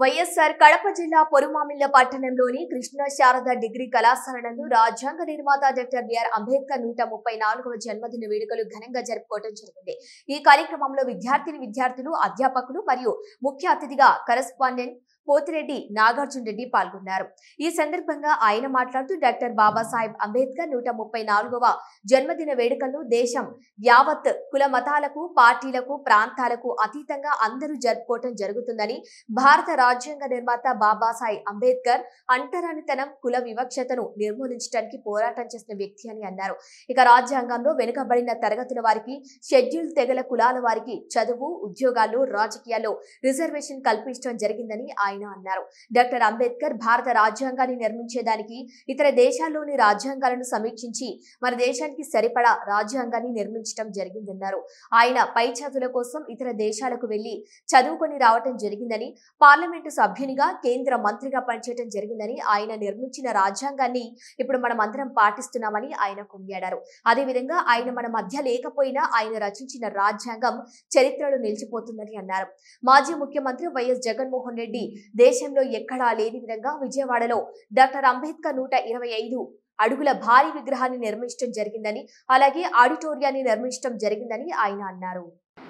వైఎస్ఆర్ కడప జిల్లా పొరుమామిళ్ల పట్టణంలోని కృష్ణ శారద డిగ్రీ కళాశాలలో రాజ్యాంగ నిర్మాత డాక్టర్ బిఆర్ అంబేద్కర్ 134వ జన్మదిన వేడుకలు ఘనంగా జరుపుకోవడం జరిగింది। ఈ కార్యక్రమంలో విద్యార్థులు, అధ్యాపకులు మరియు ముఖ్య అతిథిగా కరెస్పాండెంట్ పోతిరెడ్డి నాగార్జున రెడ్డి పాల్గొన్నారు। ఈ సందర్భంగా ఆయన మాట్లాడుతూ డాక్టర్ బాబాసాహెబ్ అంబేద్కర్ 134వ జన్మదిన వేడుకలను దేశం యావత్ కుల మతాలకు, పార్టీలకు, ప్రాంతాలకు అతీతంగా అందరూ జరుపుకోవడం జరుగుతుందని, భారత రాజ్యాంగ నిర్మాత బాబాసాహెబ్ అంబేద్కర్ అంటరానితనం, కుల వివక్షతను నిర్మూలించడానికి పోరాటం చేసిన వ్యక్తి అని అన్నారు। ఇక రాజ్యాంగంలో వెనుకబడిన తరగతుల వారికి, షెడ్యూల్ తెగల కులాల వారికి చదువు, ఉద్యోగాల్లో, రాజకీయాల్లో రిజర్వేషన్ కల్పించడం జరిగిందని ఆయన అన్నారు। డాక్టర్ అంబేద్కర్ భారత రాజ్యాంగాన్ని నిర్మించేదానికి ఇతర దేశాల్లోని రాజ్యాంగాలను సమీక్షించి మన దేశానికి సరిపడా రాజ్యాంగాన్ని నిర్మించడం జరిగిందన్నారు। ఆయన పై చదువుల కోసం ఇతర దేశాలకు వెళ్లి చదువుకొని రావటం జరిగిందని, పార్లమెంటు సభ్యునిగా, కేంద్ర మంత్రిగా పనిచేయడం జరిగిందని, ఆయన నిర్మించిన రాజ్యాంగాన్ని ఇప్పుడు మనం అందరం పాటిస్తున్నామని ఆయన కొనియాడారు। అదేవిధంగా ఆయన మన మధ్య లేకపోయినా ఆయన రచించిన రాజ్యాంగం చరిత్రలో నిలిచిపోతుందని అన్నారు। మాజీ ముఖ్యమంత్రి వైఎస్ జగన్మోహన్ రెడ్డి దేశంలో ఎక్కడా లేని విధంగా విజయవాడలో డాక్టర్ అంబేద్కర్ 125 అడుగుల భారీ విగ్రహాన్ని నిర్మించడం జరిగిందని, అలాగే ఆడిటోరియాన్ని నిర్మించడం జరిగిందని ఆయన అన్నారు।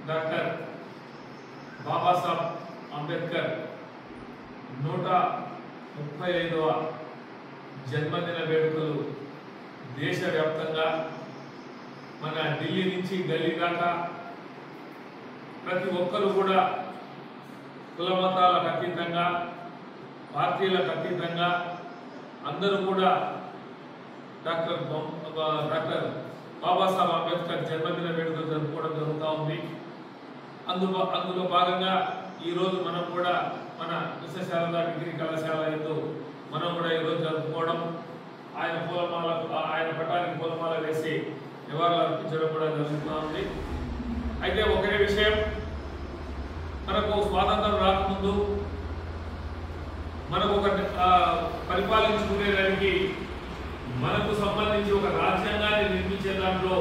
డాక్టర్ బాబాసాహెబ్ అంబేద్కర్ 135వ జన్మదిన వేడుకలు దేశవ్యాప్తంగా మన ఢిల్లీ నుంచి గల్లీ దాకా ప్రతి ఒక్కరు కూడా కుల మతాలకు అతీతంగా, పార్టీలకు అతీతంగా అందరూ కూడా డాక్టర్ బాబాసాహెబ్ అంబేద్కర్ జన్మదిన వేడుకలు జరుపుకోవడం జరుగుతూ ఉంది। అందులో భాగంగా ఈరోజు మనం కూడా మన కృష్ణ శారద డిగ్రీ కళాశాల యందు మనం కూడా ఈరోజు జరుపుకోవడం, ఆయన పటానికి పూలమాల వేసి నివాళులు అర్పించడం కూడా జరుగుతూ ఉంది। అయితే ఒకే విషయం, మనకు స్వాతంత్రం రాకముందు మనకు ఒక పరిపాలించుకునేదానికి మనకు సంబంధించి ఒక రాజ్యాంగాన్ని నిర్మించే దాంట్లో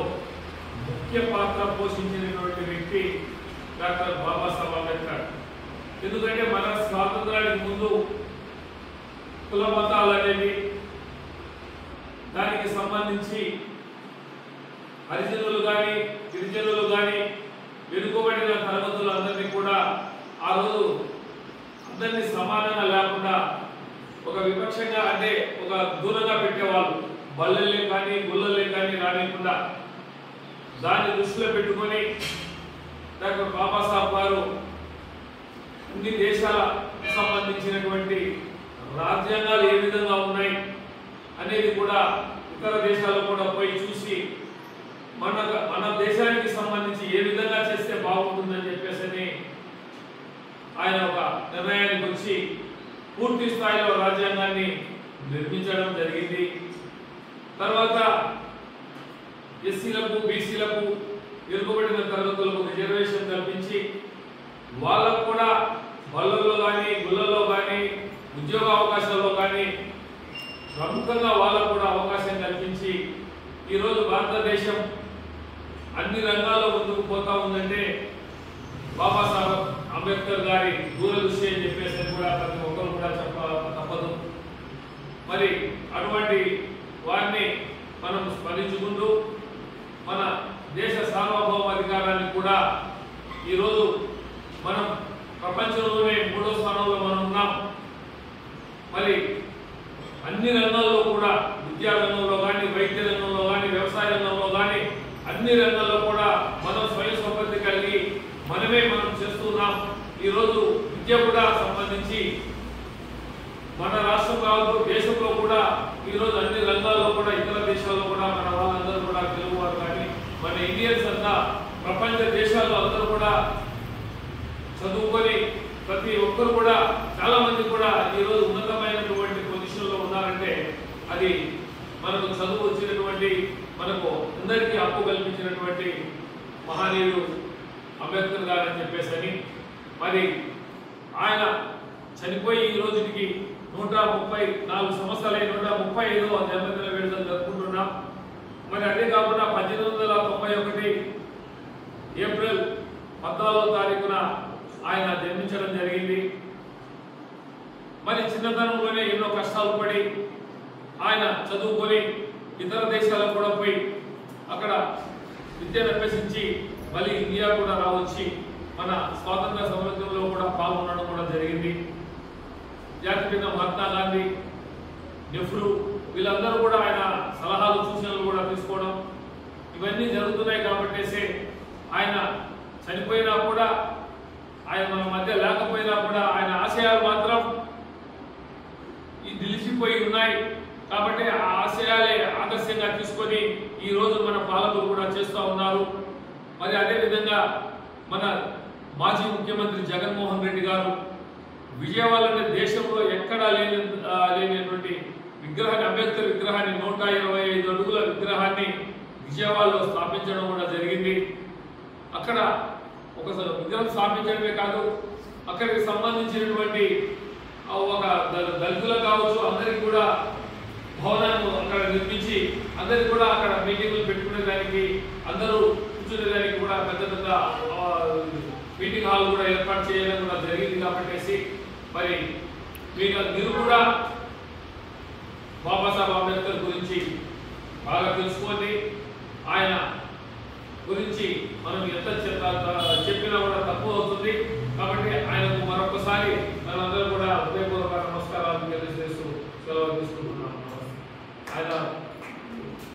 ముఖ్య పాత్ర పోషించినటువంటి వ్యక్తి డాక్టర్ బాబాసాహెబ్ అంబేద్కర్। ఎందుకంటే మన స్వాతంత్రానికి ముందు కుల మతాలు అనేవి, దానికి సంబంధించి హరిజనులు కానీ, గిరిజనులు కానీ, వెనుకబడిన తరగతులందరినీ కూడా ఆ రోజు అందరినీ సమానంగా లేకుండా ఒక విపక్షంగా, అంటే ఒక దూరంగా పెట్టేవాళ్ళు, బల్లెల్లే కానీ గుళ్ళలే కానీ రానికుండా దాన్ని దృష్టిలో పెట్టుకొని డాక్టర్ బాబాసాహెబ్ గారు అన్ని దేశాలకు సంబంధించినటువంటి రాజ్యాంగాలు ఏ విధంగా ఉన్నాయి అనేది కూడా ఇతర దేశాల్లో కూడా పోయి చూసి మన దేశానికి సంబంధించి ఏ విధంగా చేస్తే బాగుంటుందని చెప్పేసి ఆయన ఒక నిర్ణయానికి వచ్చి పూర్తి స్థాయిలో రాజ్యాంగాన్ని నిర్మించడం జరిగింది। తర్వాత ఎస్సీలకు, బీసీలకు, వెనుకబడిన తరగతులకు రిజర్వేషన్ కల్పించి వాళ్ళకు కూడా బళ్ళల్లో కానీ, గుళ్ళల్లో కానీ, ఉద్యోగ అవకాశాల్లో కానీ ప్రముఖంగా వాళ్ళకు కూడా అవకాశం కల్పించి ఈరోజు భారతదేశం అన్ని రంగాల్లో ముందుకు పోతా ఉందంటే బాబాసాహెబ్ అంబేద్కర్ గారి దూరదృష్టి అని చెప్పేసి కూడా ప్రతి ఒక్కరు కూడా తప్పదు। మరి అటువంటి వారిని మనం స్మరించుకుంటూ మన దేశ సార్వభౌమాధికారాన్ని కూడా ఈరోజు మనం ప్రపంచంలోనే 3వ స్థానంలో మనం ఉన్నాం। మరి అన్ని రంగాల్లో కూడా, విద్యా రంగంలో కానీ, వైద్య రంగంలో కానీ, వ్యవసాయ రంగంలో కానీ, అన్ని రంగాల్లో కూడా మనం స్వయం సంపత్తి కలిగి మనం చేస్తున్నాం। ఈరోజు విద్య కూడా సంబంధించి మన రాష్ట్రం కావచ్చు, దేశంలో కూడా ఈరోజు అన్ని రంగాల్లో కూడా, ఇతర దేశాల్లో కూడా మన వాళ్ళందరూ కూడా తెలుగువారు కానీ, మన ఇండియన్స్ అంతా ప్రపంచ దేశాల్లో అందరూ కూడా చదువుకొని ప్రతి ఒక్కరు కూడా చాలా మంది కూడా ఈరోజు ఉన్నతమైనటువంటి పొజిషన్లో ఉన్నారంటే అది మనకు చదువు వచ్చినటువంటి, మనకు అందరికీ హక్కు కల్పించినటువంటి మహనీయుడు అంబేద్కర్ గారు అని చెప్పేసి మరి ఆయన చనిపోయి ఈ రోజుకి 134 సంవత్సరాలై 135వ జన్మదిన వేడుకలు జరుపుకుంటున్నాం। మరి అదే కాకుండా 1891 ఏప్రిల్ 14వ తారీఖున ఆయన జన్మించడం జరిగింది। మరి చిన్నతనంలోనే ఎన్నో కష్టాలు పడి ఆయన చదువుకొని ఇతర దేశాలకు కూడా పోయి అక్కడ విద్యను అభ్యసించి మళ్ళీ ఇండియా కూడా రావచ్చి మన స్వాతంత్ర సమరంలో కూడా పాల్గొనడం కూడా జరిగింది. జాతిపిత మహాత్మా గాంధీ, నెహ్రూ వీళ్ళందరూ కూడా ఆయన సలహాలు సూచనలు కూడా తీసుకోవడం ఇవన్నీ జరుగుతున్నాయి. కాబట్టేసే ఆయన చనిపోయినా కూడా, ఆయన మన మధ్య లేకపోయినా కూడా ఆయన ఆశయాలు మాత్రం నిలిచిపోయి ఉన్నాయి. కాబట్టి ఆ ఆశయాలే ఆదర్శంగా తీసుకొని ఈ రోజు మన పాలకులు కూడా చేస్తూ ఉన్నారు. మరి అదేవిధంగా మన మాజీ ముఖ్యమంత్రి జగన్మోహన్ రెడ్డి గారు విజయవాడలోని దేశంలో ఎక్కడా లేనటువంటి విగ్రహాన్ని, అంబేద్కర్ విగ్రహాన్ని 125 అడుగుల విగ్రహాన్ని విజయవాడలో స్థాపించడం కూడా జరిగింది. అక్కడ ఒక విగ్రహం స్థాపించడమే కాదు, అక్కడికి సంబంధించినటువంటి ఒక దళితులకు కావచ్చు అందరికి కూడా భవనాన్ని అక్కడ నిర్మించి అందరికి కూడా అక్కడ మీటింగులు పెట్టుకునేదానికి, అందరూ కూర్చునేదానికి కూడా పెద్ద పెద్ద మీటింగ్ హాల్ కూడా ఏర్పాటు చేయడం కూడా జరిగింది. కాబట్టి మరి మీరు కూడా బాబాసాహెబ్ అంబేద్కర్ గురించి బాగా తెలుసుకోండి. ఆయన గురించి మనం ఎంత చెప్పినా కూడా తక్కువ అవుతుంది. కాబట్టి ఆయనకు మరొకసారి మనందరూ కూడా హృదయపూర్వక నమస్కారాలు తెలియజేస్తూ సెలవు తీసుకుంటున్నాం. ఆయన